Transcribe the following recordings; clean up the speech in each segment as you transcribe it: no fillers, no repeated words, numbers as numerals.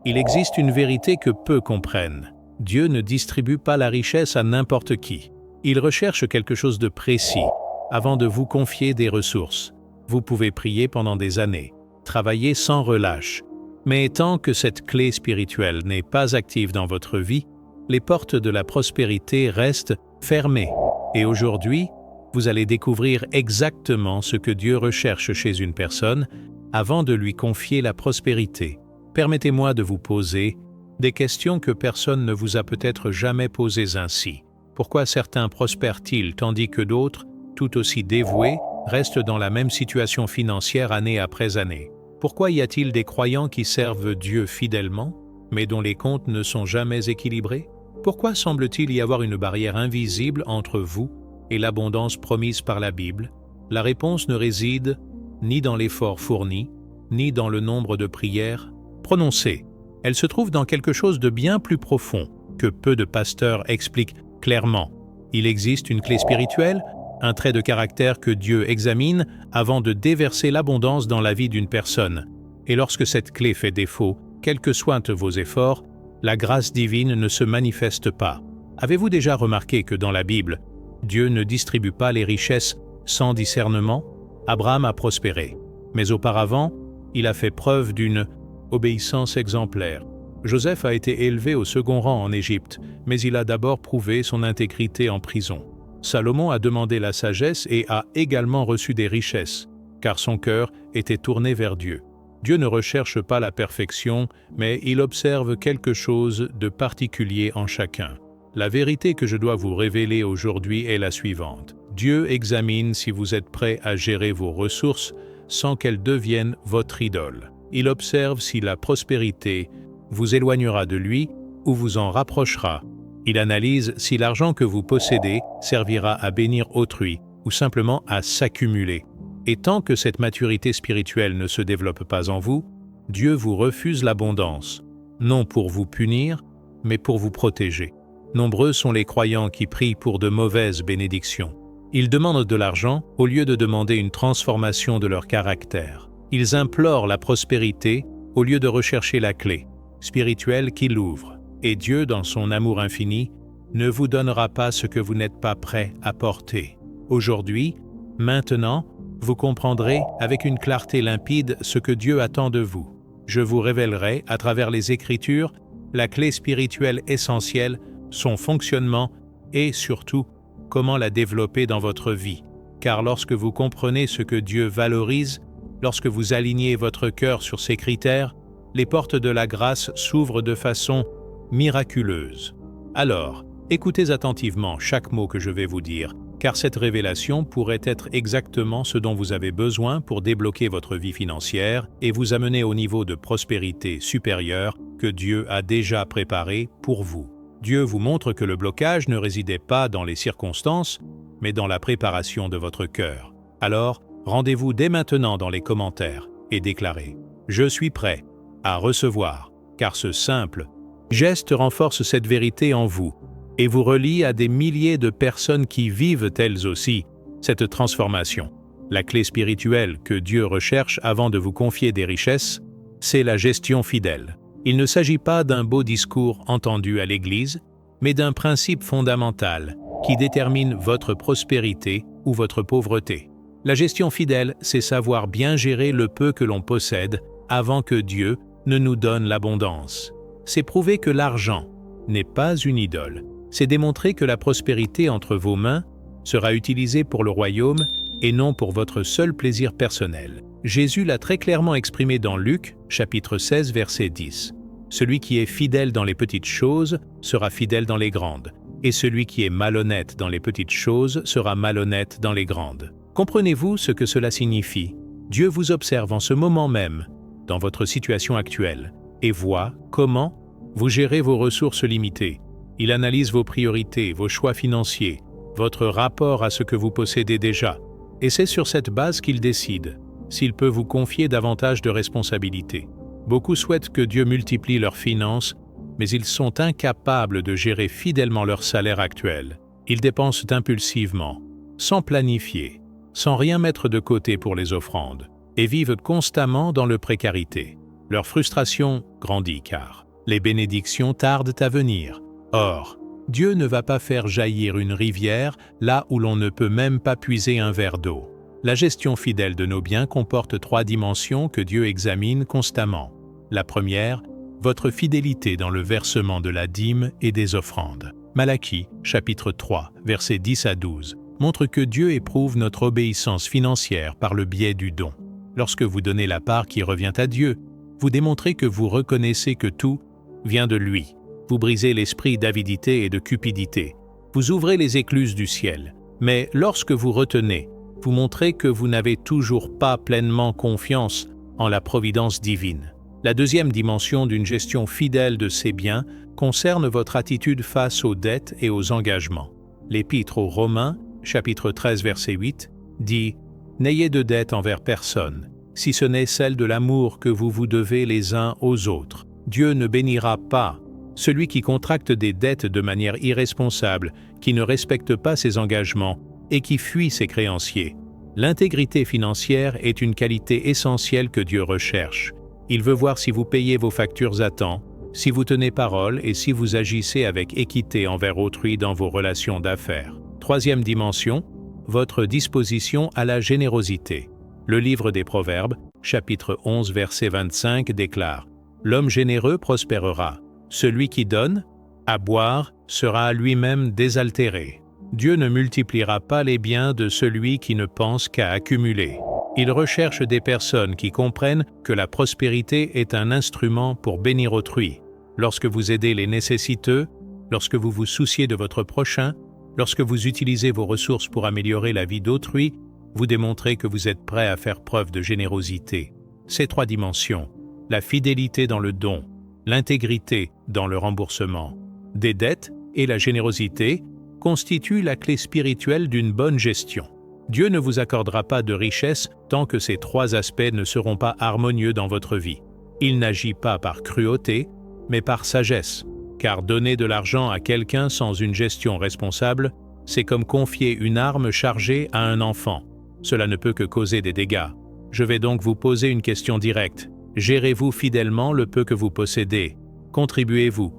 Il existe une vérité que peu comprennent. Dieu ne distribue pas la richesse à n'importe qui. Il recherche quelque chose de précis avant de vous confier des ressources. Vous pouvez prier pendant des années, travailler sans relâche. Mais tant que cette clé spirituelle n'est pas active dans votre vie, les portes de la prospérité restent fermées. Et aujourd'hui, vous allez découvrir exactement ce que Dieu recherche chez une personne avant de lui confier la prospérité. Permettez-moi de vous poser des questions que personne ne vous a peut-être jamais posées ainsi. Pourquoi certains prospèrent-ils tandis que d'autres, tout aussi dévoués, restent dans la même situation financière année après année? Pourquoi y a-t-il des croyants qui servent Dieu fidèlement, mais dont les comptes ne sont jamais équilibrés? Pourquoi semble-t-il y avoir une barrière invisible entre vous et l'abondance promise par la Bible? La réponse ne réside ni dans l'effort fourni, ni dans le nombre de prières prononcées. Elle se trouve dans quelque chose de bien plus profond que peu de pasteurs expliquent clairement. Il existe une clé spirituelle, un trait de caractère que Dieu examine avant de déverser l'abondance dans la vie d'une personne. Et lorsque cette clé fait défaut, quels que soient vos efforts, la grâce divine ne se manifeste pas. Avez-vous déjà remarqué que dans la Bible, Dieu ne distribue pas les richesses sans discernement? Abraham a prospéré, mais auparavant, il a fait preuve d'une obéissance exemplaire. Joseph a été élevé au second rang en Égypte, mais il a d'abord prouvé son intégrité en prison. Salomon a demandé la sagesse et a également reçu des richesses, car son cœur était tourné vers Dieu. Dieu ne recherche pas la perfection, mais il observe quelque chose de particulier en chacun. La vérité que je dois vous révéler aujourd'hui est la suivante. Dieu examine si vous êtes prêt à gérer vos ressources sans qu'elles deviennent votre idole. Il observe si la prospérité vous éloignera de lui ou vous en rapprochera. Il analyse si l'argent que vous possédez servira à bénir autrui ou simplement à s'accumuler. Et tant que cette maturité spirituelle ne se développe pas en vous, Dieu vous refuse l'abondance, non pour vous punir, mais pour vous protéger. Nombreux sont les croyants qui prient pour de mauvaises bénédictions. Ils demandent de l'argent au lieu de demander une transformation de leur caractère. Ils implorent la prospérité au lieu de rechercher la clé spirituelle qui l'ouvre. Et Dieu, dans son amour infini, ne vous donnera pas ce que vous n'êtes pas prêt à porter. Aujourd'hui, maintenant, vous comprendrez avec une clarté limpide ce que Dieu attend de vous. Je vous révélerai, à travers les Écritures, la clé spirituelle essentielle, son fonctionnement et surtout, comment la développer dans votre vie. Car lorsque vous comprenez ce que Dieu valorise, lorsque vous alignez votre cœur sur ces critères, les portes de la grâce s'ouvrent de façon miraculeuse. Alors, écoutez attentivement chaque mot que je vais vous dire, car cette révélation pourrait être exactement ce dont vous avez besoin pour débloquer votre vie financière et vous amener au niveau de prospérité supérieur que Dieu a déjà préparé pour vous. Dieu vous montre que le blocage ne résidait pas dans les circonstances, mais dans la préparation de votre cœur. Alors, rendez-vous dès maintenant dans les commentaires et déclarez « Je suis prêt à recevoir », car ce simple geste renforce cette vérité en vous et vous relie à des milliers de personnes qui vivent elles aussi cette transformation. La clé spirituelle que Dieu recherche avant de vous confier des richesses, c'est la gestion fidèle. Il ne s'agit pas d'un beau discours entendu à l'Église, mais d'un principe fondamental qui détermine votre prospérité ou votre pauvreté. La gestion fidèle, c'est savoir bien gérer le peu que l'on possède avant que Dieu ne nous donne l'abondance. C'est prouver que l'argent n'est pas une idole. C'est démontrer que la prospérité entre vos mains sera utilisée pour le royaume et non pour votre seul plaisir personnel. Jésus l'a très clairement exprimé dans Luc, chapitre 16, verset 10. Celui qui est fidèle dans les petites choses sera fidèle dans les grandes, et celui qui est malhonnête dans les petites choses sera malhonnête dans les grandes. Comprenez-vous ce que cela signifie? Dieu vous observe en ce moment même, dans votre situation actuelle, et voit comment vous gérez vos ressources limitées. Il analyse vos priorités, vos choix financiers, votre rapport à ce que vous possédez déjà, et c'est sur cette base qu'il décide s'il peut vous confier davantage de responsabilités. Beaucoup souhaitent que Dieu multiplie leurs finances, mais ils sont incapables de gérer fidèlement leur salaire actuel. Ils dépensent impulsivement, sans planifier, sans rien mettre de côté pour les offrandes, et vivent constamment dans la précarité. Leur frustration grandit car les bénédictions tardent à venir. Or, Dieu ne va pas faire jaillir une rivière là où l'on ne peut même pas puiser un verre d'eau. La gestion fidèle de nos biens comporte 3 dimensions que Dieu examine constamment. La première, votre fidélité dans le versement de la dîme et des offrandes. Malachie, chapitre 3, versets 10 à 12, montre que Dieu éprouve notre obéissance financière par le biais du don. Lorsque vous donnez la part qui revient à Dieu, vous démontrez que vous reconnaissez que tout vient de lui. Vous brisez l'esprit d'avidité et de cupidité. Vous ouvrez les écluses du ciel. Mais lorsque vous retenez, vous montrez que vous n'avez toujours pas pleinement confiance en la providence divine. La deuxième dimension d'une gestion fidèle de ses biens concerne votre attitude face aux dettes et aux engagements. L'Épître aux Romains, chapitre 13, verset 8, dit « N'ayez de dette envers personne, si ce n'est celle de l'amour que vous vous devez les uns aux autres. Dieu ne bénira pas celui qui contracte des dettes de manière irresponsable, qui ne respecte pas ses engagements et qui fuit ses créanciers. L'intégrité financière est une qualité essentielle que Dieu recherche. Il veut voir si vous payez vos factures à temps, si vous tenez parole et si vous agissez avec équité envers autrui dans vos relations d'affaires. Troisième dimension, votre disposition à la générosité. Le livre des Proverbes, chapitre 11, verset 25, déclare « L'homme généreux prospérera. Celui qui donne, à boire, sera lui-même désaltéré. Dieu ne multipliera pas les biens de celui qui ne pense qu'à accumuler. Il recherche des personnes qui comprennent que la prospérité est un instrument pour bénir autrui. Lorsque vous aidez les nécessiteux, lorsque vous vous souciez de votre prochain, lorsque vous utilisez vos ressources pour améliorer la vie d'autrui, vous démontrez que vous êtes prêt à faire preuve de générosité. Ces 3 dimensions, la fidélité dans le don, l'intégrité dans le remboursement des dettes et la générosité, constituent la clé spirituelle d'une bonne gestion. Dieu ne vous accordera pas de richesse tant que ces 3 aspects ne seront pas harmonieux dans votre vie. Il n'agit pas par cruauté, mais par sagesse, car donner de l'argent à quelqu'un sans une gestion responsable, c'est comme confier une arme chargée à un enfant. Cela ne peut que causer des dégâts. Je vais donc vous poser une question directe. Gérez-vous fidèlement le peu que vous possédez? Contribuez-vous?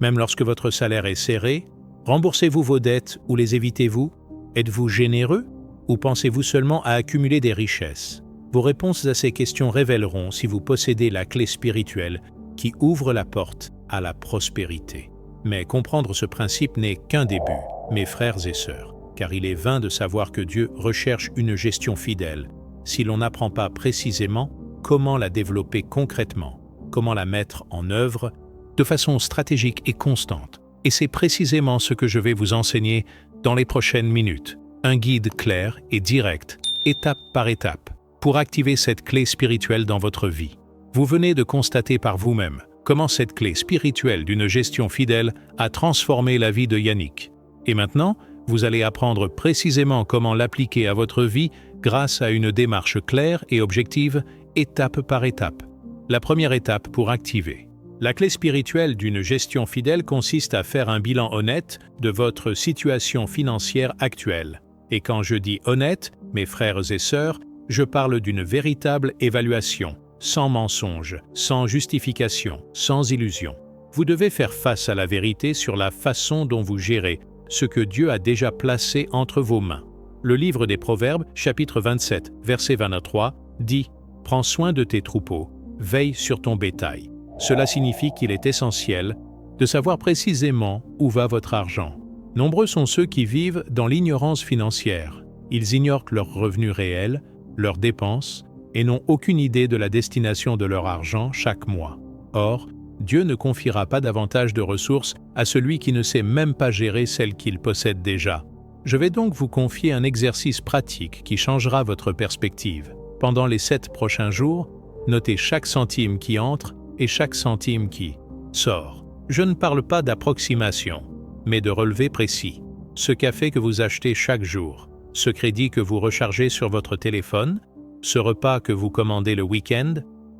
Même lorsque votre salaire est serré? Remboursez-vous vos dettes ou les évitez-vous? Êtes-vous généreux ou pensez-vous seulement à accumuler des richesses? Vos réponses à ces questions révéleront si vous possédez la clé spirituelle qui ouvre la porte à la prospérité. Mais comprendre ce principe n'est qu'un début, mes frères et sœurs, car il est vain de savoir que Dieu recherche une gestion fidèle si l'on n'apprend pas précisément comment la développer concrètement, comment la mettre en œuvre de façon stratégique et constante. Et c'est précisément ce que je vais vous enseigner dans les prochaines minutes. Un guide clair et direct, étape par étape, pour activer cette clé spirituelle dans votre vie. Vous venez de constater par vous-même comment cette clé spirituelle d'une gestion fidèle a transformé la vie de Yannick. Et maintenant, vous allez apprendre précisément comment l'appliquer à votre vie grâce à une démarche claire et objective, étape par étape. La première étape pour activer. La clé spirituelle d'une gestion fidèle consiste à faire un bilan honnête de votre situation financière actuelle. Et quand je dis honnête, mes frères et sœurs, je parle d'une véritable évaluation, sans mensonge, sans justification, sans illusion. Vous devez faire face à la vérité sur la façon dont vous gérez ce que Dieu a déjà placé entre vos mains. Le livre des Proverbes, chapitre 27, verset 23, dit « Prends soin de tes troupeaux, veille sur ton bétail ». Cela signifie qu'il est essentiel de savoir précisément où va votre argent. Nombreux sont ceux qui vivent dans l'ignorance financière. Ils ignorent leurs revenus réels, leurs dépenses, et n'ont aucune idée de la destination de leur argent chaque mois. Or, Dieu ne confiera pas davantage de ressources à celui qui ne sait même pas gérer celles qu'il possède déjà. Je vais donc vous confier un exercice pratique qui changera votre perspective. Pendant les 7 prochains jours, notez chaque centime qui entre et chaque centime qui sort. Je ne parle pas d'approximation, mais de relevé précis. Ce café que vous achetez chaque jour, ce crédit que vous rechargez sur votre téléphone, ce repas que vous commandez le week-end,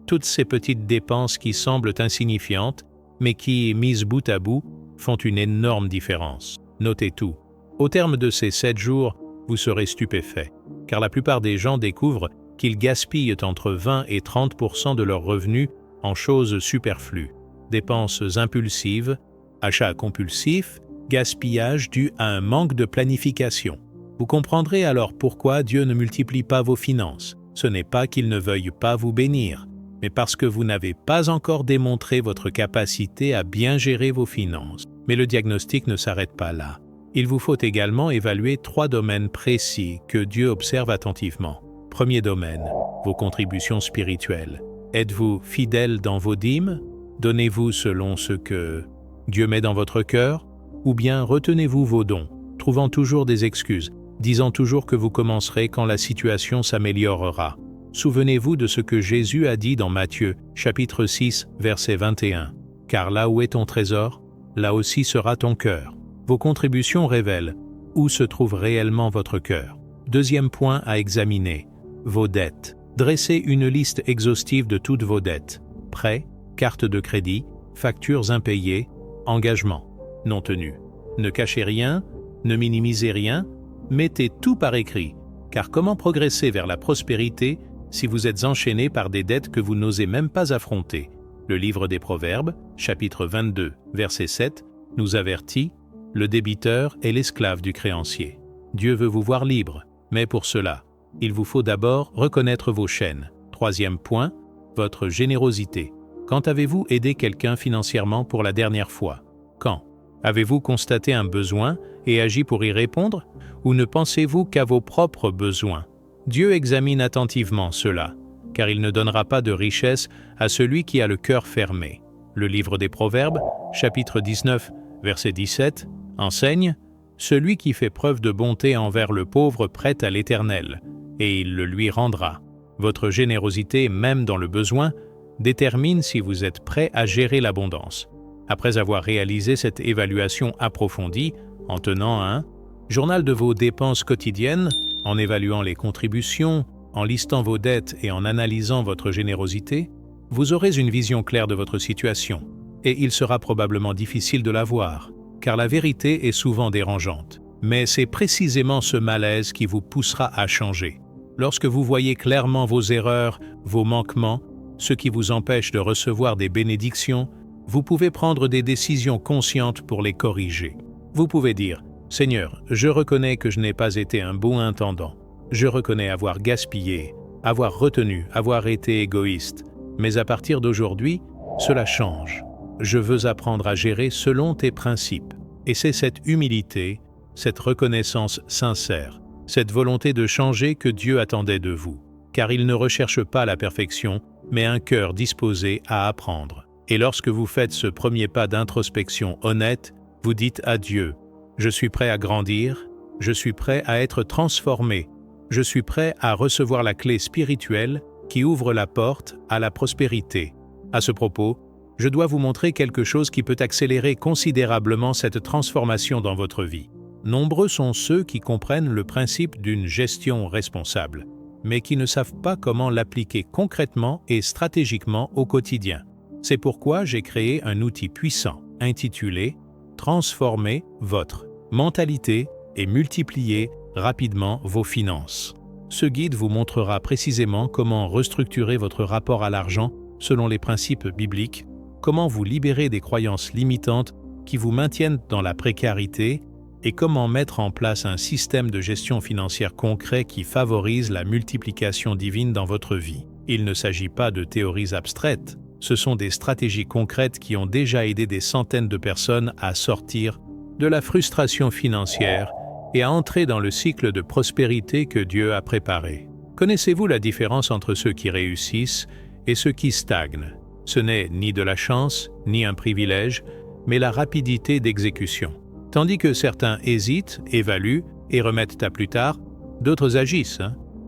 toutes ces petites dépenses qui semblent insignifiantes, mais qui, mises bout à bout, font une énorme différence. Notez tout. Au terme de ces 7 jours, vous serez stupéfait, car la plupart des gens découvrent qu'ils gaspillent entre 20 et 30% de leurs revenus en choses superflues, dépenses impulsives, achats compulsifs, gaspillage dû à un manque de planification. Vous comprendrez alors pourquoi Dieu ne multiplie pas vos finances. Ce n'est pas qu'il ne veuille pas vous bénir, mais parce que vous n'avez pas encore démontré votre capacité à bien gérer vos finances. Mais le diagnostic ne s'arrête pas là. Il vous faut également évaluer 3 domaines précis que Dieu observe attentivement. Premier domaine, vos contributions spirituelles. Êtes-vous fidèle dans vos dîmes? Donnez-vous selon ce que Dieu met dans votre cœur? Ou bien retenez-vous vos dons, trouvant toujours des excuses, disant toujours que vous commencerez quand la situation s'améliorera? Souvenez-vous de ce que Jésus a dit dans Matthieu, chapitre 6, verset 21. « Car là où est ton trésor, là aussi sera ton cœur. » Vos contributions révèlent où se trouve réellement votre cœur. Deuxième point à examiner, vos dettes. Dressez une liste exhaustive de toutes vos dettes. Prêts, cartes de crédit, factures impayées, engagements non tenus. Ne cachez rien, ne minimisez rien, mettez tout par écrit, car comment progresser vers la prospérité si vous êtes enchaîné par des dettes que vous n'osez même pas affronter? Le livre des Proverbes, chapitre 22, verset 7, nous avertit: le débiteur est l'esclave du créancier. Dieu veut vous voir libre, mais pour cela, il vous faut d'abord reconnaître vos chaînes. Troisième point, votre générosité. Quand avez-vous aidé quelqu'un financièrement pour la dernière fois? Quand? Avez-vous constaté un besoin et agi pour y répondre? Ou ne pensez-vous qu'à vos propres besoins? Dieu examine attentivement cela, car il ne donnera pas de richesse à celui qui a le cœur fermé. Le livre des Proverbes, chapitre 19, verset 17, enseigne: celui qui fait preuve de bonté envers le pauvre prête à l'Éternel, et il le lui rendra. Votre générosité, même dans le besoin, détermine si vous êtes prêt à gérer l'abondance. Après avoir réalisé cette évaluation approfondie, en tenant un journal de vos dépenses quotidiennes, en évaluant les contributions, en listant vos dettes et en analysant votre générosité, vous aurez une vision claire de votre situation, et il sera probablement difficile de la voir, car la vérité est souvent dérangeante. Mais c'est précisément ce malaise qui vous poussera à changer. Lorsque vous voyez clairement vos erreurs, vos manquements, ce qui vous empêche de recevoir des bénédictions, vous pouvez prendre des décisions conscientes pour les corriger. Vous pouvez dire: « Seigneur, je reconnais que je n'ai pas été un bon intendant. Je reconnais avoir gaspillé, avoir retenu, avoir été égoïste. Mais à partir d'aujourd'hui, cela change. Je veux apprendre à gérer selon tes principes. » Et c'est cette humilité, cette reconnaissance sincère, cette volonté de changer que Dieu attendait de vous. Car il ne recherche pas la perfection, mais un cœur disposé à apprendre. Et lorsque vous faites ce premier pas d'introspection honnête, vous dites à Dieu: « Je suis prêt à grandir, je suis prêt à être transformé, je suis prêt à recevoir la clé spirituelle qui ouvre la porte à la prospérité. » À ce propos, je dois vous montrer quelque chose qui peut accélérer considérablement cette transformation dans votre vie. Nombreux sont ceux qui comprennent le principe d'une gestion responsable, mais qui ne savent pas comment l'appliquer concrètement et stratégiquement au quotidien. C'est pourquoi j'ai créé un outil puissant intitulé « Transformer votre mentalité et multiplier rapidement vos finances ». Ce guide vous montrera précisément comment restructurer votre rapport à l'argent selon les principes bibliques, comment vous libérer des croyances limitantes qui vous maintiennent dans la précarité et comment mettre en place un système de gestion financière concret qui favorise la multiplication divine dans votre vie. Il ne s'agit pas de théories abstraites, ce sont des stratégies concrètes qui ont déjà aidé des centaines de personnes à sortir de la frustration financière et à entrer dans le cycle de prospérité que Dieu a préparé. Connaissez-vous la différence entre ceux qui réussissent et ceux qui stagnent? Ce n'est ni de la chance, ni un privilège, mais la rapidité d'exécution. Tandis que certains hésitent, évaluent et remettent à plus tard, d'autres agissent,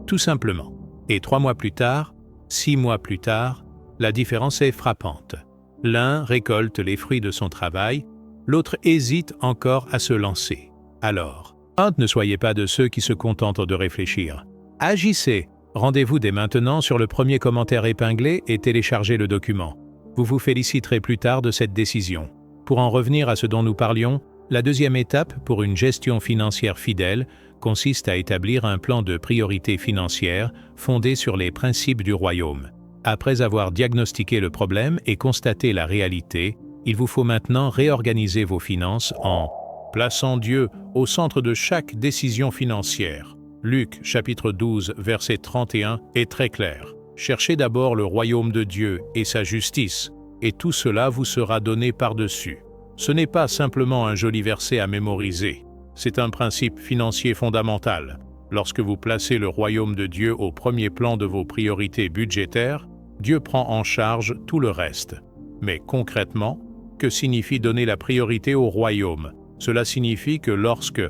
tout simplement. Et 3 mois plus tard, 6 mois plus tard, la différence est frappante. L'un récolte les fruits de son travail, l'autre hésite encore à se lancer. Alors, ne soyez pas de ceux qui se contentent de réfléchir. Agissez! Rendez-vous dès maintenant sur le premier commentaire épinglé et téléchargez le document. Vous vous féliciterez plus tard de cette décision. Pour en revenir à ce dont nous parlions, La deuxième étape pour une gestion financière fidèle consiste à établir un plan de priorité financière fondé sur les principes du royaume. Après avoir diagnostiqué le problème et constaté la réalité, il vous faut maintenant réorganiser vos finances en plaçant Dieu au centre de chaque décision financière. Luc chapitre 12 verset 31 est très clair. Cherchez d'abord le royaume de Dieu et sa justice, et tout cela vous sera donné par-dessus. Ce n'est pas simplement un joli verset à mémoriser, c'est un principe financier fondamental. Lorsque vous placez le royaume de Dieu au premier plan de vos priorités budgétaires, Dieu prend en charge tout le reste. Mais concrètement, que signifie donner la priorité au royaume? Cela signifie que lorsque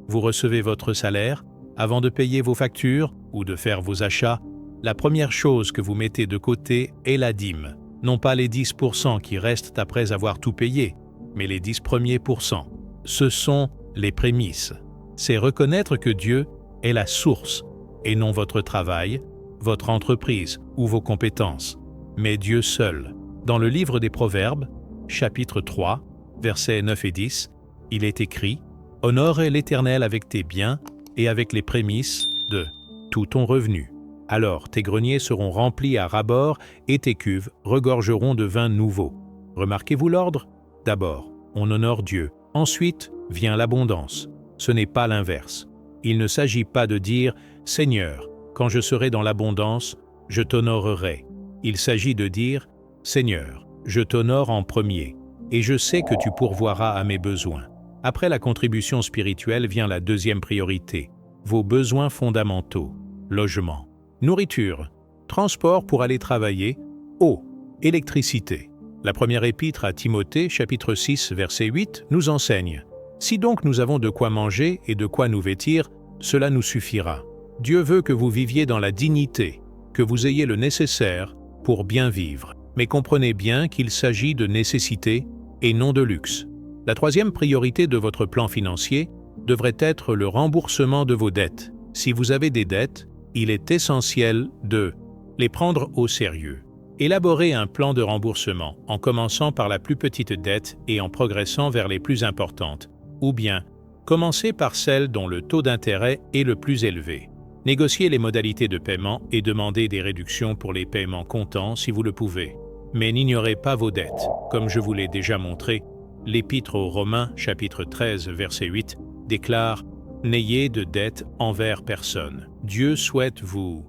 vous recevez votre salaire, avant de payer vos factures ou de faire vos achats, la première chose que vous mettez de côté est la dîme. Non pas les 10% qui restent après avoir tout payé, mais les 10 premiers pourcents. Ce sont les prémices. C'est reconnaître que Dieu est la source, et non votre travail, votre entreprise ou vos compétences, mais Dieu seul. Dans le livre des Proverbes, chapitre 3, versets 9 et 10, il est écrit « Honore l'Éternel avec tes biens et avec les prémices de tout ton revenu. Alors tes greniers seront remplis à ras-bord et tes cuves regorgeront de vin nouveau. » Remarquez-vous l'ordre? D'abord, on honore Dieu. Ensuite vient l'abondance. Ce n'est pas l'inverse. Il ne s'agit pas de dire « Seigneur, quand je serai dans l'abondance, je t'honorerai. » Il s'agit de dire « Seigneur, je t'honore en premier, et je sais que tu pourvoiras à mes besoins. » Après la contribution spirituelle vient la deuxième priorité, vos besoins fondamentaux, logement, nourriture, transport pour aller travailler, eau, électricité. La première épître à Timothée, chapitre 6, verset 8, nous enseigne « Si donc nous avons de quoi manger et de quoi nous vêtir, cela nous suffira. Dieu veut que vous viviez dans la dignité, que vous ayez le nécessaire pour bien vivre. Mais comprenez bien qu'il s'agit de nécessité et non de luxe. » La troisième priorité de votre plan financier devrait être le remboursement de vos dettes. Si vous avez des dettes, il est essentiel de les prendre au sérieux. Élaborez un plan de remboursement en commençant par la plus petite dette et en progressant vers les plus importantes. Ou bien, commencez par celle dont le taux d'intérêt est le plus élevé. Négociez les modalités de paiement et demandez des réductions pour les paiements comptants si vous le pouvez. Mais n'ignorez pas vos dettes. Comme je vous l'ai déjà montré, l'Épître aux Romains, chapitre 13, verset 8, déclare « N'ayez de dette envers personne. Dieu souhaite vous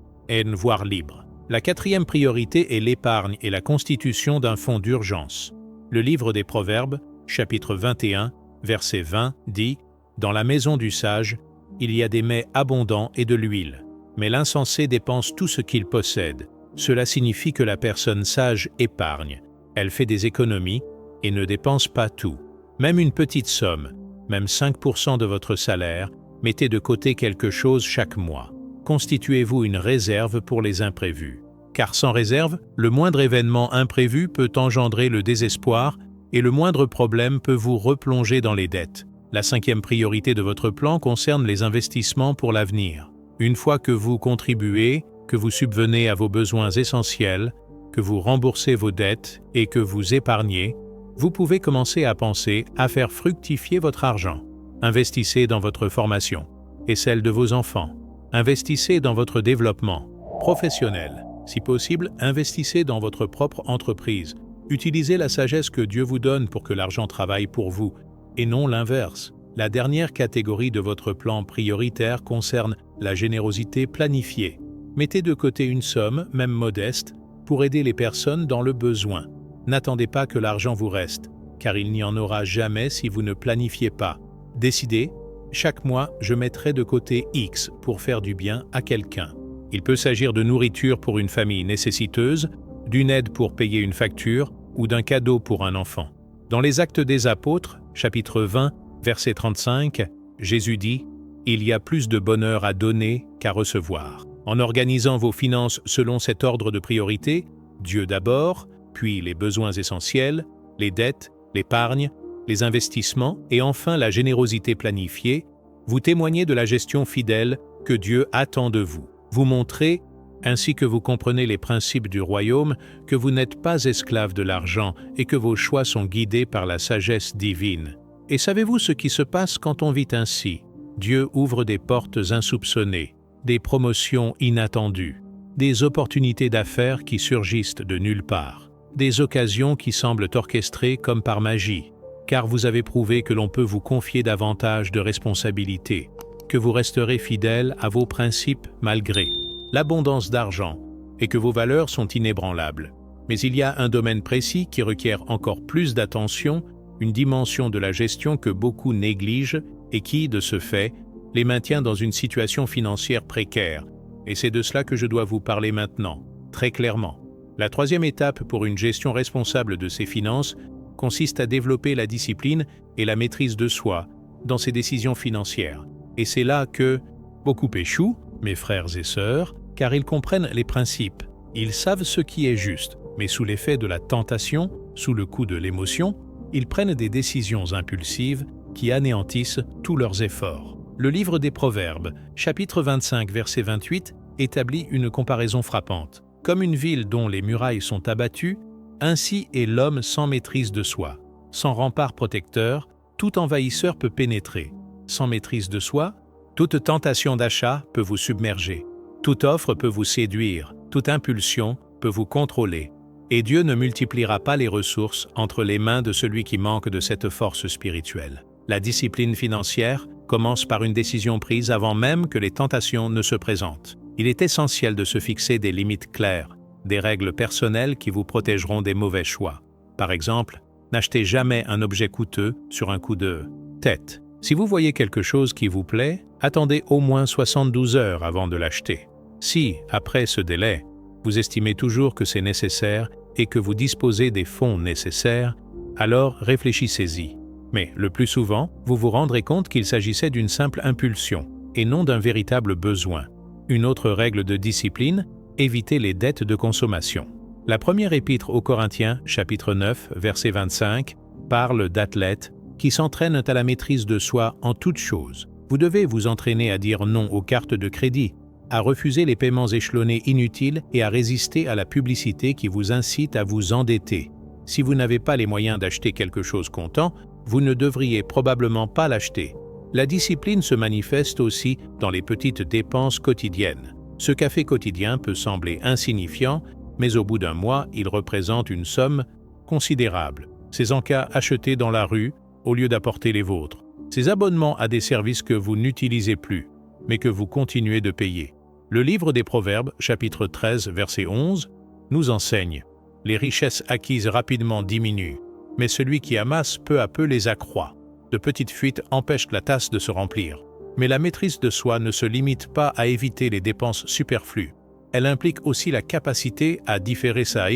voir libre. » La quatrième priorité est l'épargne et la constitution d'un fonds d'urgence. Le livre des Proverbes, chapitre 21, verset 20, dit « Dans la maison du sage, il y a des mets abondants et de l'huile, mais l'insensé dépense tout ce qu'il possède. Cela signifie que la personne sage épargne. Elle fait des économies et ne dépense pas tout. Même une petite somme, même 5% de votre salaire, mettez de côté quelque chose chaque mois. Constituez-vous une réserve pour les imprévus. Car sans réserve, le moindre événement imprévu peut engendrer le désespoir et le moindre problème peut vous replonger dans les dettes. La cinquième priorité de votre plan concerne les investissements pour l'avenir. Une fois que vous contribuez, que vous subvenez à vos besoins essentiels, que vous remboursez vos dettes et que vous épargnez, vous pouvez commencer à penser à faire fructifier votre argent. Investissez dans votre formation et celle de vos enfants. Investissez dans votre développement professionnel. Si possible, investissez dans votre propre entreprise. Utilisez la sagesse que Dieu vous donne pour que l'argent travaille pour vous, et non l'inverse. La dernière catégorie de votre plan prioritaire concerne la générosité planifiée. Mettez de côté une somme, même modeste, pour aider les personnes dans le besoin. N'attendez pas que l'argent vous reste, car il n'y en aura jamais si vous ne planifiez pas. Décidez, chaque mois, je mettrai de côté X pour faire du bien à quelqu'un. Il peut s'agir de nourriture pour une famille nécessiteuse, d'une aide pour payer une facture ou d'un cadeau pour un enfant. Dans les Actes des Apôtres, chapitre 20, verset 35, Jésus dit « Il y a plus de bonheur à donner qu'à recevoir. » En organisant vos finances selon cet ordre de priorité, Dieu d'abord, puis les besoins essentiels, les dettes, l'épargne, les investissements et enfin la générosité planifiée, vous témoignez de la gestion fidèle que Dieu attend de vous. Vous montrez, ainsi que vous comprenez les principes du royaume, que vous n'êtes pas esclave de l'argent et que vos choix sont guidés par la sagesse divine. Et savez-vous ce qui se passe quand on vit ainsi? Dieu ouvre des portes insoupçonnées, des promotions inattendues, des opportunités d'affaires qui surgissent de nulle part, des occasions qui semblent orchestrées comme par magie, car vous avez prouvé que l'on peut vous confier davantage de responsabilités, que vous resterez fidèle à vos principes malgré l'abondance d'argent et que vos valeurs sont inébranlables. Mais il y a un domaine précis qui requiert encore plus d'attention, une dimension de la gestion que beaucoup négligent et qui, de ce fait, les maintient dans une situation financière précaire. Et c'est de cela que je dois vous parler maintenant, très clairement. La troisième étape pour une gestion responsable de ses finances consiste à développer la discipline et la maîtrise de soi dans ses décisions financières. Et c'est là que beaucoup échouent, mes frères et sœurs, car ils comprennent les principes. Ils savent ce qui est juste, mais sous l'effet de la tentation, sous le coup de l'émotion, ils prennent des décisions impulsives qui anéantissent tous leurs efforts. Le livre des Proverbes, chapitre 25, verset 28, établit une comparaison frappante. Comme une ville dont les murailles sont abattues, ainsi est l'homme sans maîtrise de soi. Sans rempart protecteur, tout envahisseur peut pénétrer. Sans maîtrise de soi, toute tentation d'achat peut vous submerger. Toute offre peut vous séduire, toute impulsion peut vous contrôler. Et Dieu ne multipliera pas les ressources entre les mains de celui qui manque de cette force spirituelle. La discipline financière commence par une décision prise avant même que les tentations ne se présentent. Il est essentiel de se fixer des limites claires, des règles personnelles qui vous protégeront des mauvais choix. Par exemple, n'achetez jamais un objet coûteux sur un coup de tête. Si vous voyez quelque chose qui vous plaît, attendez au moins 72 heures avant de l'acheter. Si, après ce délai, vous estimez toujours que c'est nécessaire et que vous disposez des fonds nécessaires, alors réfléchissez-y. Mais le plus souvent, vous vous rendrez compte qu'il s'agissait d'une simple impulsion et non d'un véritable besoin. Une autre règle de discipline, évitez les dettes de consommation. La première épître aux Corinthiens, chapitre 9, verset 25, parle d'athlètes qui s'entraînent à la maîtrise de soi en toutes choses. Vous devez vous entraîner à dire non aux cartes de crédit, à refuser les paiements échelonnés inutiles et à résister à la publicité qui vous incite à vous endetter. Si vous n'avez pas les moyens d'acheter quelque chose comptant, vous ne devriez probablement pas l'acheter. La discipline se manifeste aussi dans les petites dépenses quotidiennes. Ce café quotidien peut sembler insignifiant, mais au bout d'un mois, il représente une somme considérable. Ces encas achetés dans la rue au lieu d'apporter les vôtres. Ces abonnements à des services que vous n'utilisez plus, mais que vous continuez de payer. Le livre des Proverbes, chapitre 13, verset 11, nous enseigne « Les richesses acquises rapidement diminuent, mais celui qui amasse peu à peu les accroît. De petites fuites empêchent la tasse de se remplir. Mais la maîtrise de soi ne se limite pas à éviter les dépenses superflues. Elle implique aussi la capacité à différer sa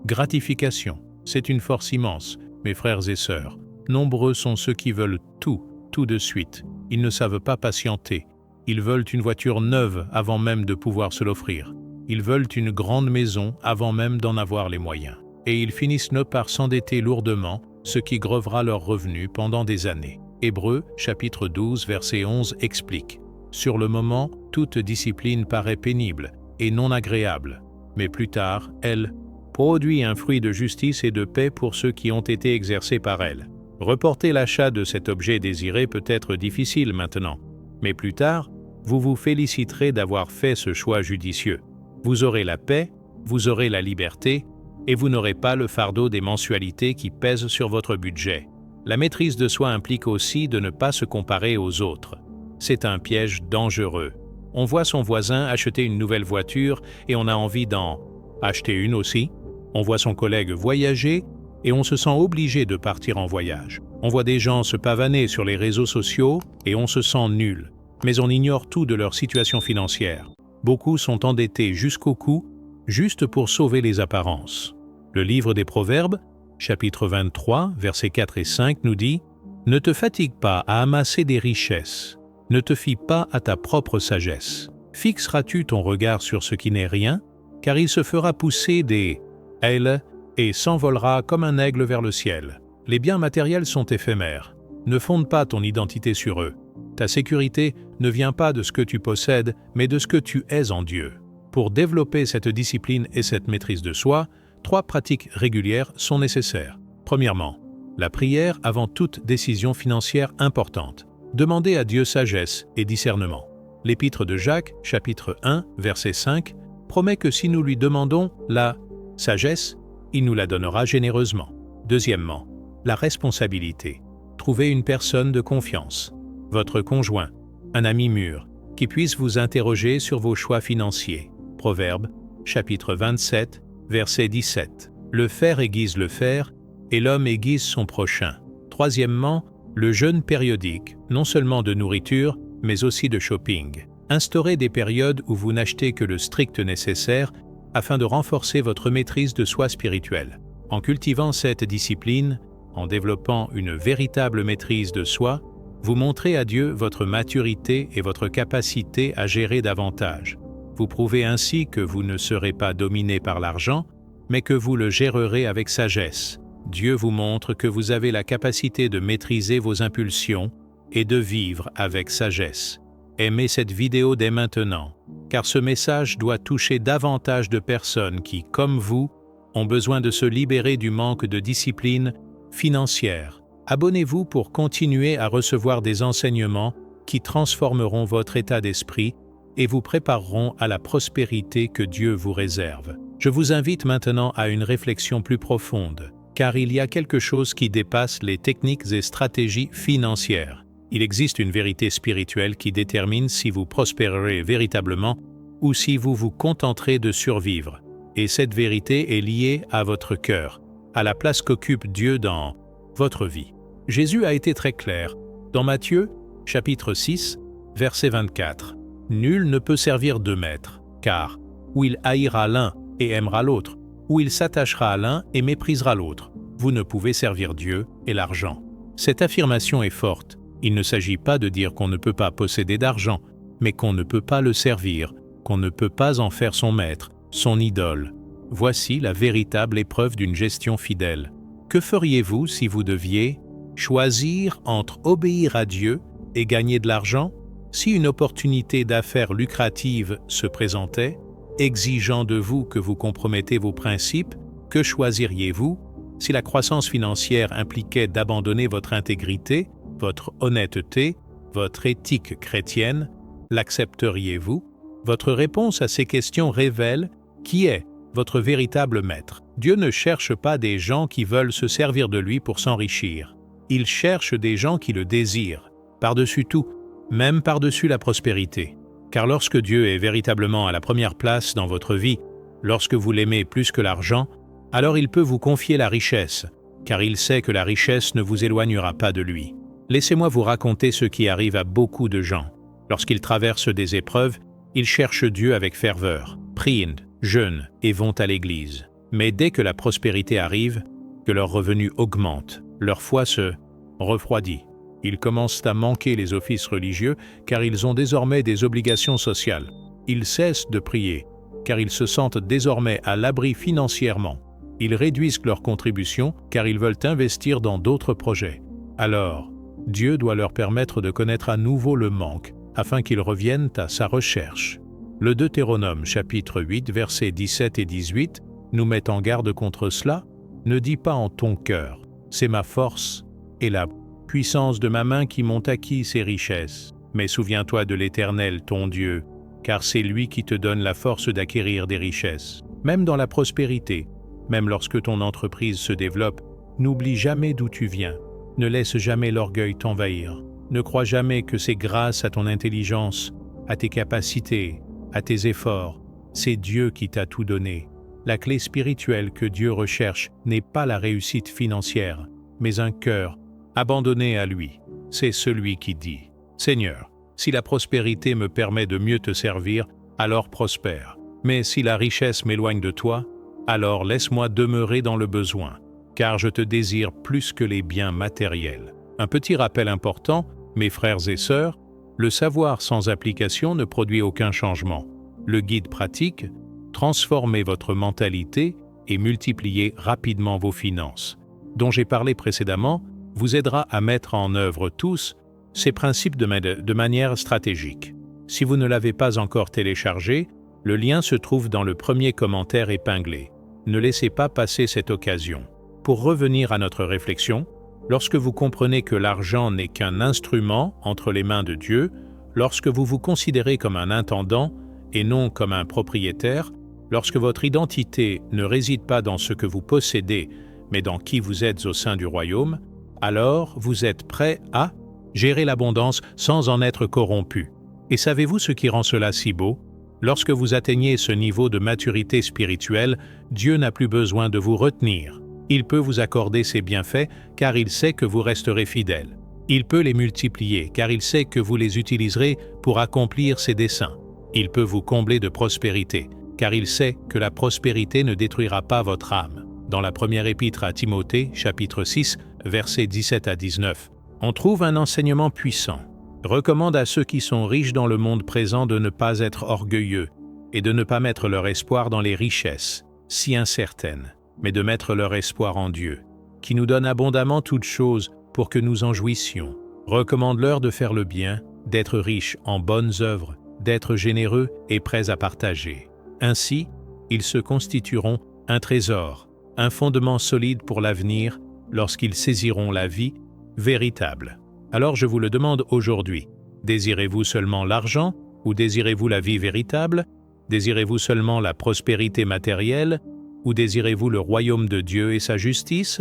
gratification. C'est une force immense, mes frères et sœurs. Nombreux sont ceux qui veulent tout de suite. Ils ne savent pas patienter. Ils veulent une voiture neuve avant même de pouvoir se l'offrir. Ils veulent une grande maison avant même d'en avoir les moyens. Et ils finissent par s'endetter lourdement, ce qui grevera leurs revenus pendant des années. Hébreux, chapitre 12, verset 11 explique « Sur le moment, toute discipline paraît pénible et non agréable, mais plus tard, elle produit un fruit de justice et de paix pour ceux qui ont été exercés par elle. Reporter l'achat de cet objet désiré peut être difficile maintenant, mais plus tard, vous vous féliciterez d'avoir fait ce choix judicieux. Vous aurez la paix, vous aurez la liberté, et vous n'aurez pas le fardeau des mensualités qui pèsent sur votre budget. La maîtrise de soi implique aussi de ne pas se comparer aux autres. C'est un piège dangereux. On voit son voisin acheter une nouvelle voiture et on a envie d'en acheter une aussi. On voit son collègue voyager et on se sent obligé de partir en voyage. On voit des gens se pavaner sur les réseaux sociaux et on se sent nul. Mais on ignore tout de leur situation financière. Beaucoup sont endettés jusqu'au cou, juste pour sauver les apparences. Le livre des Proverbes, chapitre 23, versets 4 et 5 nous dit « Ne te fatigue pas à amasser des richesses, ne te fie pas à ta propre sagesse. Fixeras-tu ton regard sur ce qui n'est rien, car il se fera pousser des ailes et s'envolera comme un aigle vers le ciel. Les biens matériels sont éphémères. Ne fonde pas ton identité sur eux. Ta sécurité ne vient pas de ce que tu possèdes, mais de ce que tu es en Dieu. » Pour développer cette discipline et cette maîtrise de soi, 3 pratiques régulières sont nécessaires. Premièrement, La prière avant toute décision financière importante. Demandez à Dieu sagesse et discernement. L'Épître de Jacques, chapitre 1, verset 5, promet que si nous lui demandons la sagesse, il nous la donnera généreusement. Deuxièmement, la responsabilité. Trouvez une personne de confiance, votre conjoint, un ami mûr, qui puisse vous interroger sur vos choix financiers. Proverbe, chapitre 27, verset 17. Le fer aiguise le fer, et l'homme aiguise son prochain. Troisièmement, le jeûne périodique, non seulement de nourriture, mais aussi de shopping. Instaurez des périodes où vous n'achetez que le strict nécessaire afin de renforcer votre maîtrise de soi spirituelle. En cultivant cette discipline, en développant une véritable maîtrise de soi, vous montrez à Dieu votre maturité et votre capacité à gérer davantage. Vous prouvez ainsi que vous ne serez pas dominé par l'argent, mais que vous le gérerez avec sagesse. Dieu vous montre que vous avez la capacité de maîtriser vos impulsions et de vivre avec sagesse. Aimez cette vidéo dès maintenant, car ce message doit toucher davantage de personnes qui, comme vous, ont besoin de se libérer du manque de discipline financière. Abonnez-vous pour continuer à recevoir des enseignements qui transformeront votre état d'esprit et vous prépareront à la prospérité que Dieu vous réserve. Je vous invite maintenant à une réflexion plus profonde, car il y a quelque chose qui dépasse les techniques et stratégies financières. Il existe une vérité spirituelle qui détermine si vous prospérerez véritablement ou si vous vous contenterez de survivre. Et cette vérité est liée à votre cœur, à la place qu'occupe Dieu dans votre vie. Jésus a été très clair. Dans Matthieu, chapitre 6, verset 24. « Nul ne peut servir deux maîtres, car ou il haïra l'un et aimera l'autre, ou il s'attachera à l'un et méprisera l'autre. Vous ne pouvez servir Dieu et l'argent. » Cette affirmation est forte. Il ne s'agit pas de dire qu'on ne peut pas posséder d'argent, mais qu'on ne peut pas le servir, qu'on ne peut pas en faire son maître, son idole. Voici la véritable épreuve d'une gestion fidèle. Que feriez-vous si vous deviez choisir entre obéir à Dieu et gagner de l'argent? Si une opportunité d'affaires lucrative se présentait, exigeant de vous que vous compromettez vos principes, que choisiriez-vous? Si la croissance financière impliquait d'abandonner votre intégrité, votre honnêteté, votre éthique chrétienne, l'accepteriez-vous? Votre réponse à ces questions révèle qui est votre véritable maître. Dieu ne cherche pas des gens qui veulent se servir de lui pour s'enrichir. Il cherche des gens qui le désirent, par-dessus tout, même par-dessus la prospérité. Car lorsque Dieu est véritablement à la première place dans votre vie, lorsque vous l'aimez plus que l'argent, alors il peut vous confier la richesse, car il sait que la richesse ne vous éloignera pas de lui. Laissez-moi vous raconter ce qui arrive à beaucoup de gens. Lorsqu'ils traversent des épreuves, ils cherchent Dieu avec ferveur, prient, jeûnent et vont à l'église. Mais dès que la prospérité arrive, que leurs revenus augmentent, leur foi se refroidit. Ils commencent à manquer les offices religieux car ils ont désormais des obligations sociales. Ils cessent de prier car ils se sentent désormais à l'abri financièrement. Ils réduisent leurs contributions car ils veulent investir dans d'autres projets. Alors, Dieu doit leur permettre de connaître à nouveau le manque afin qu'ils reviennent à sa recherche. Le Deutéronome chapitre 8 versets 17 et 18 nous met en garde contre cela. Ne dis pas en ton cœur, c'est ma force et la puissance de ma main qui m'ont acquis ces richesses. Mais souviens-toi de l'Éternel, ton Dieu, car c'est lui qui te donne la force d'acquérir des richesses. Même dans la prospérité, même lorsque ton entreprise se développe, n'oublie jamais d'où tu viens. Ne laisse jamais l'orgueil t'envahir. Ne crois jamais que c'est grâce à ton intelligence, à tes capacités, à tes efforts. C'est Dieu qui t'a tout donné. La clé spirituelle que Dieu recherche n'est pas la réussite financière, mais un cœur abandonné à lui. C'est celui qui dit « Seigneur, si la prospérité me permet de mieux te servir, alors prospère. Mais si la richesse m'éloigne de toi, alors laisse-moi demeurer dans le besoin, car je te désire plus que les biens matériels. » Un petit rappel important, mes frères et sœurs, le savoir sans application ne produit aucun changement. Le guide pratique, transformez votre mentalité et multipliez rapidement vos finances, dont j'ai parlé précédemment, vous aidera à mettre en œuvre tous ces principes de manière stratégique. Si vous ne l'avez pas encore téléchargé, le lien se trouve dans le premier commentaire épinglé. Ne laissez pas passer cette occasion. Pour revenir à notre réflexion, Lorsque vous comprenez que l'argent n'est qu'un instrument entre les mains de Dieu, lorsque vous vous considérez comme un intendant et non comme un propriétaire, lorsque votre identité ne réside pas dans ce que vous possédez, mais dans qui vous êtes au sein du royaume, alors vous êtes prêt à gérer l'abondance sans en être corrompu. Et savez-vous ce qui rend cela si beau? Lorsque vous atteignez ce niveau de maturité spirituelle, Dieu n'a plus besoin de vous retenir. Il peut vous accorder ses bienfaits car il sait que vous resterez fidèle. Il peut les multiplier car il sait que vous les utiliserez pour accomplir ses desseins. Il peut vous combler de prospérité car il sait que la prospérité ne détruira pas votre âme. Dans la première épître à Timothée, chapitre 6, versets 17 à 19, on trouve un enseignement puissant. Recommande à ceux qui sont riches dans le monde présent de ne pas être orgueilleux et de ne pas mettre leur espoir dans les richesses, si incertaines, mais de mettre leur espoir en Dieu, qui nous donne abondamment toutes choses pour que nous en jouissions. Recommande-leur de faire le bien, d'être riches en bonnes œuvres, d'être généreux et prêts à partager. Ainsi, ils se constitueront un trésor, un fondement solide pour l'avenir lorsqu'ils saisiront la vie véritable. Alors je vous le demande aujourd'hui, désirez-vous seulement l'argent ou désirez-vous la vie véritable? Désirez-vous seulement la prospérité matérielle ou désirez-vous le royaume de Dieu et sa justice?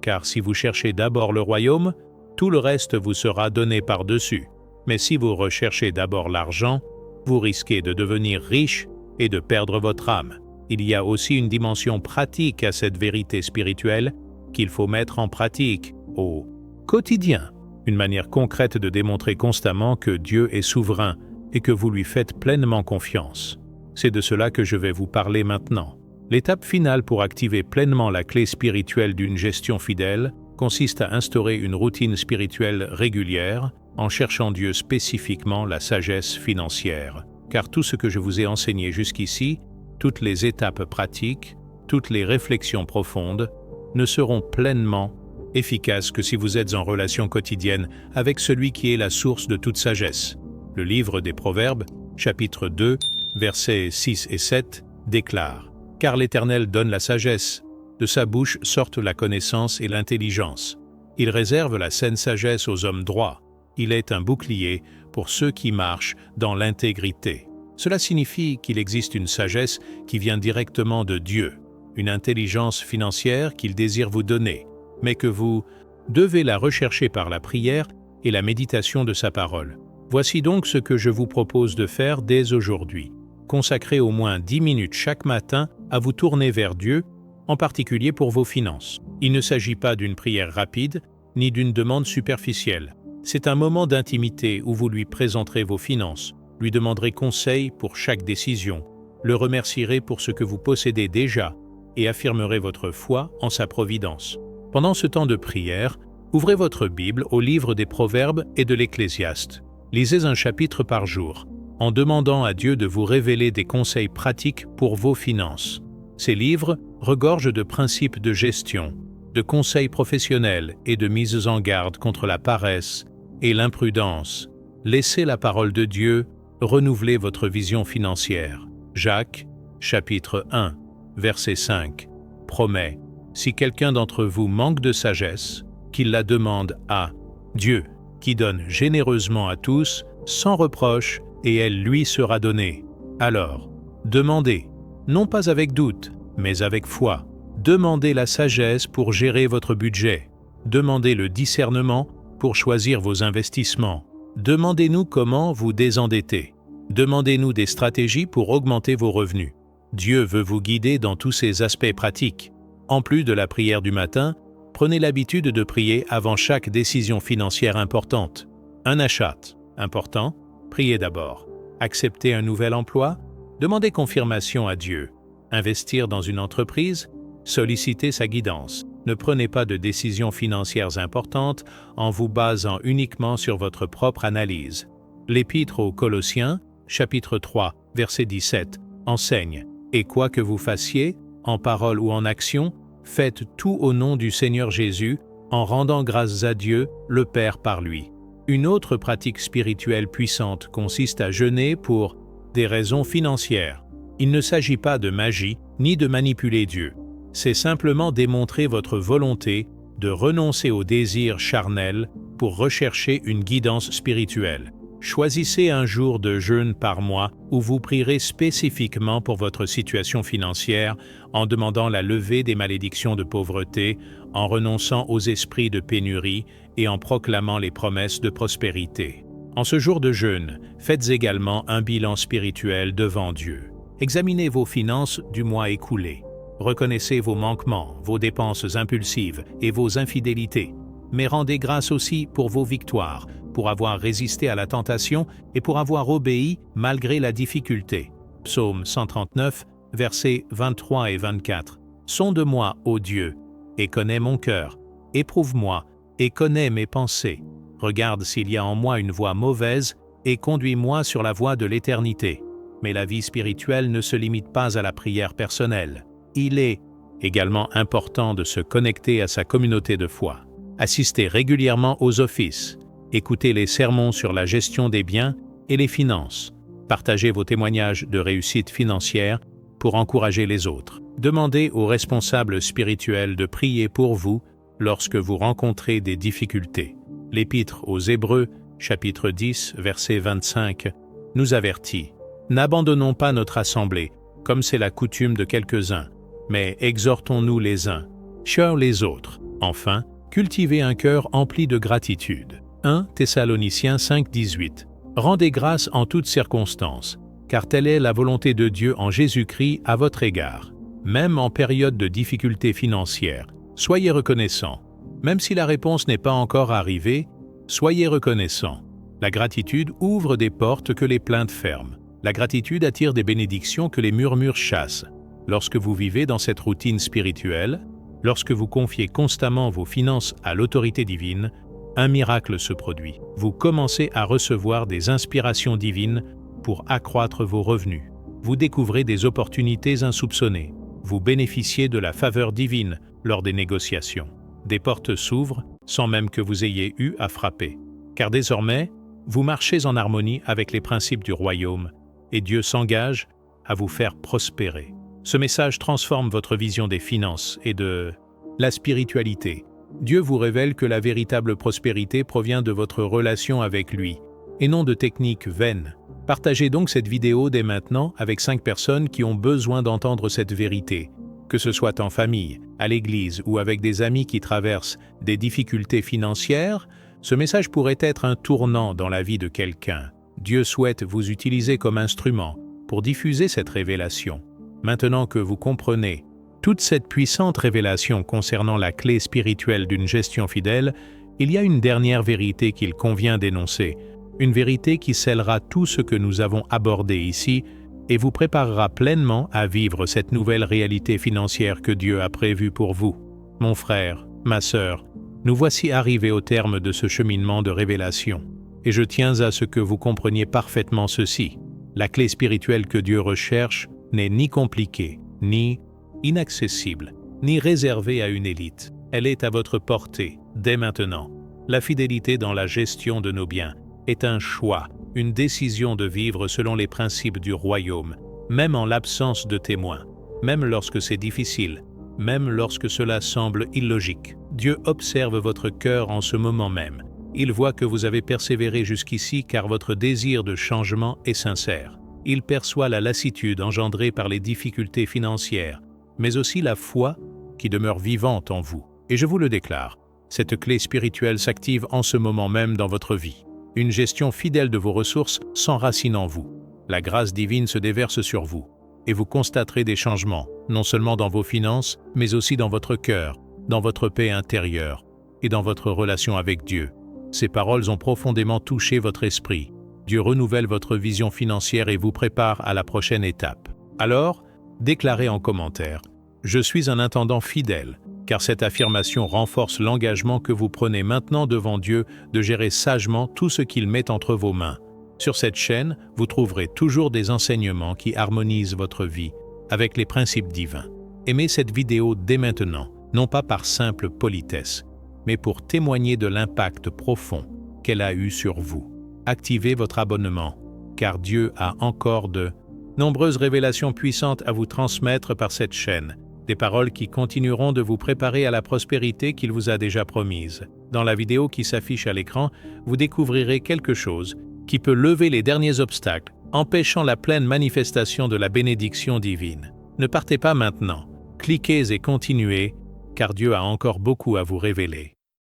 Car si vous cherchez d'abord le royaume, tout le reste vous sera donné par-dessus. Mais si vous recherchez d'abord l'argent, vous risquez de devenir riche et de perdre votre âme. Il y a aussi une dimension pratique à cette vérité spirituelle qu'il faut mettre en pratique au quotidien. Une manière concrète de démontrer constamment que Dieu est souverain et que vous lui faites pleinement confiance. C'est de cela que je vais vous parler maintenant. L'étape finale pour activer pleinement la clé spirituelle d'une gestion fidèle consiste à instaurer une routine spirituelle régulière en cherchant Dieu spécifiquement la sagesse financière. Car tout ce que je vous ai enseigné jusqu'ici, toutes les étapes pratiques, toutes les réflexions profondes, ne seront pleinement efficaces que si vous êtes en relation quotidienne avec celui qui est la source de toute sagesse. Le livre des Proverbes, chapitre 2, versets 6 et 7, déclare « Car l'Éternel donne la sagesse, de sa bouche sortent la connaissance et l'intelligence. Il réserve la saine sagesse aux hommes droits. Il est un bouclier pour ceux qui marchent dans l'intégrité. » Cela signifie qu'il existe une sagesse qui vient directement de Dieu, une intelligence financière qu'il désire vous donner, mais que vous devez la rechercher par la prière et la méditation de sa parole. Voici donc ce que je vous propose de faire dès aujourd'hui. Consacrez au moins 10 minutes chaque matin à vous tourner vers Dieu, en particulier pour vos finances. Il ne s'agit pas d'une prière rapide, ni d'une demande superficielle. C'est un moment d'intimité où vous lui présenterez vos finances, lui demanderez conseil pour chaque décision, le remercierez pour ce que vous possédez déjà et affirmerez votre foi en sa providence. Pendant ce temps de prière, ouvrez votre Bible au livre des Proverbes et de l'Ecclésiaste. Lisez un chapitre par jour, en demandant à Dieu de vous révéler des conseils pratiques pour vos finances. Ces livres regorgent de principes de gestion, de conseils professionnels et de mises en garde contre la paresse et l'imprudence. Laissez la parole de Dieu renouveler votre vision financière. Jacques, chapitre 1, verset 5, promet « Si quelqu'un d'entre vous manque de sagesse, qu'il la demande à Dieu, qui donne généreusement à tous, sans reproche, et elle lui sera donnée. Alors, demandez, non pas avec doute, mais avec foi. Demandez la sagesse pour gérer votre budget. Demandez le discernement pour choisir vos investissements. Demandez-nous comment vous désendetter. Demandez-nous des stratégies pour augmenter vos revenus. Dieu veut vous guider dans tous ces aspects pratiques. En plus de la prière du matin, prenez l'habitude de prier avant chaque décision financière importante. Un achat important, priez d'abord. Accepter un nouvel emploi, demandez confirmation à Dieu. Investir dans une entreprise, sollicitez sa guidance. Ne prenez pas de décisions financières importantes en vous basant uniquement sur votre propre analyse. L'Épître aux Colossiens, chapitre 3, verset 17, enseigne « Et quoi que vous fassiez, en parole ou en action, faites tout au nom du Seigneur Jésus, en rendant grâces à Dieu, le Père par lui. » Une autre pratique spirituelle puissante consiste à jeûner pour des raisons financières. Il ne s'agit pas de magie ni de manipuler Dieu. C'est simplement démontrer votre volonté de renoncer aux désirs charnels pour rechercher une guidance spirituelle. Choisissez un jour de jeûne par mois où vous prierez spécifiquement pour votre situation financière en demandant la levée des malédictions de pauvreté, en renonçant aux esprits de pénurie et en proclamant les promesses de prospérité. En ce jour de jeûne, faites également un bilan spirituel devant Dieu. Examinez vos finances du mois écoulé. Reconnaissez vos manquements, vos dépenses impulsives et vos infidélités. Mais rendez grâce aussi pour vos victoires, pour avoir résisté à la tentation et pour avoir obéi malgré la difficulté. Psaume 139, versets 23 et 24. Sonde-moi, ô Dieu, et connais mon cœur. Éprouve-moi et connais mes pensées. Regarde s'il y a en moi une voie mauvaise et conduis-moi sur la voie de l'éternité. Mais la vie spirituelle ne se limite pas à la prière personnelle. Il est également important de se connecter à sa communauté de foi. Assistez régulièrement aux offices. Écoutez les sermons sur la gestion des biens et les finances. Partagez vos témoignages de réussite financière pour encourager les autres. Demandez aux responsables spirituels de prier pour vous lorsque vous rencontrez des difficultés. L'Épître aux Hébreux, chapitre 10, verset 25, nous avertit. N'abandonnons pas notre assemblée, comme c'est la coutume de quelques-uns, mais exhortons-nous les uns, chers les autres. Enfin, cultivez un cœur empli de gratitude. 1 Thessaloniciens 5, 18. Rendez grâce en toutes circonstances, car telle est la volonté de Dieu en Jésus-Christ à votre égard. Même en période de difficultés financières, soyez reconnaissants. Même si la réponse n'est pas encore arrivée, soyez reconnaissants. La gratitude ouvre des portes que les plaintes ferment. La gratitude attire des bénédictions que les murmures chassent. Lorsque vous vivez dans cette routine spirituelle, lorsque vous confiez constamment vos finances à l'autorité divine, un miracle se produit. Vous commencez à recevoir des inspirations divines pour accroître vos revenus. Vous découvrez des opportunités insoupçonnées. Vous bénéficiez de la faveur divine lors des négociations. Des portes s'ouvrent sans même que vous ayez eu à frapper. Car désormais, vous marchez en harmonie avec les principes du royaume et Dieu s'engage à vous faire prospérer. Ce message transforme votre vision des finances et de la spiritualité. Dieu vous révèle que la véritable prospérité provient de votre relation avec lui, et non de techniques vaines. Partagez donc cette vidéo dès maintenant avec 5 personnes qui ont besoin d'entendre cette vérité, que ce soit en famille, à l'église ou avec des amis qui traversent des difficultés financières. Ce message pourrait être un tournant dans la vie de quelqu'un. Dieu souhaite vous utiliser comme instrument pour diffuser cette révélation. Maintenant que vous comprenez toute cette puissante révélation concernant la clé spirituelle d'une gestion fidèle, il y a une dernière vérité qu'il convient d'énoncer, une vérité qui scellera tout ce que nous avons abordé ici et vous préparera pleinement à vivre cette nouvelle réalité financière que Dieu a prévue pour vous. Mon frère, ma sœur, nous voici arrivés au terme de ce cheminement de révélation, et je tiens à ce que vous compreniez parfaitement ceci. La clé spirituelle que Dieu recherche n'est ni compliquée, ni inaccessible, ni réservée à une élite. Elle est à votre portée, dès maintenant. La fidélité dans la gestion de nos biens est un choix, une décision de vivre selon les principes du royaume, même en l'absence de témoins, même lorsque c'est difficile, même lorsque cela semble illogique. Dieu observe votre cœur en ce moment même. Il voit que vous avez persévéré jusqu'ici car votre désir de changement est sincère. Il perçoit la lassitude engendrée par les difficultés financières, mais aussi la foi qui demeure vivante en vous. Et je vous le déclare, cette clé spirituelle s'active en ce moment même dans votre vie. Une gestion fidèle de vos ressources s'enracine en vous. La grâce divine se déverse sur vous, et vous constaterez des changements, non seulement dans vos finances, mais aussi dans votre cœur, dans votre paix intérieure et dans votre relation avec Dieu. Ces paroles ont profondément touché votre esprit. Dieu renouvelle votre vision financière et vous prépare à la prochaine étape. Alors, déclarez en commentaire « Je suis un intendant fidèle », car cette affirmation renforce l'engagement que vous prenez maintenant devant Dieu de gérer sagement tout ce qu'il met entre vos mains. Sur cette chaîne, vous trouverez toujours des enseignements qui harmonisent votre vie avec les principes divins. Aimez cette vidéo dès maintenant, non pas par simple politesse, mais pour témoigner de l'impact profond qu'elle a eu sur vous. Activez votre abonnement, car Dieu a encore de nombreuses révélations puissantes à vous transmettre par cette chaîne, des paroles qui continueront de vous préparer à la prospérité qu'il vous a déjà promise. Dans la vidéo qui s'affiche à l'écran, vous découvrirez quelque chose qui peut lever les derniers obstacles, empêchant la pleine manifestation de la bénédiction divine. Ne partez pas maintenant, cliquez et continuez, car Dieu a encore beaucoup à vous révéler.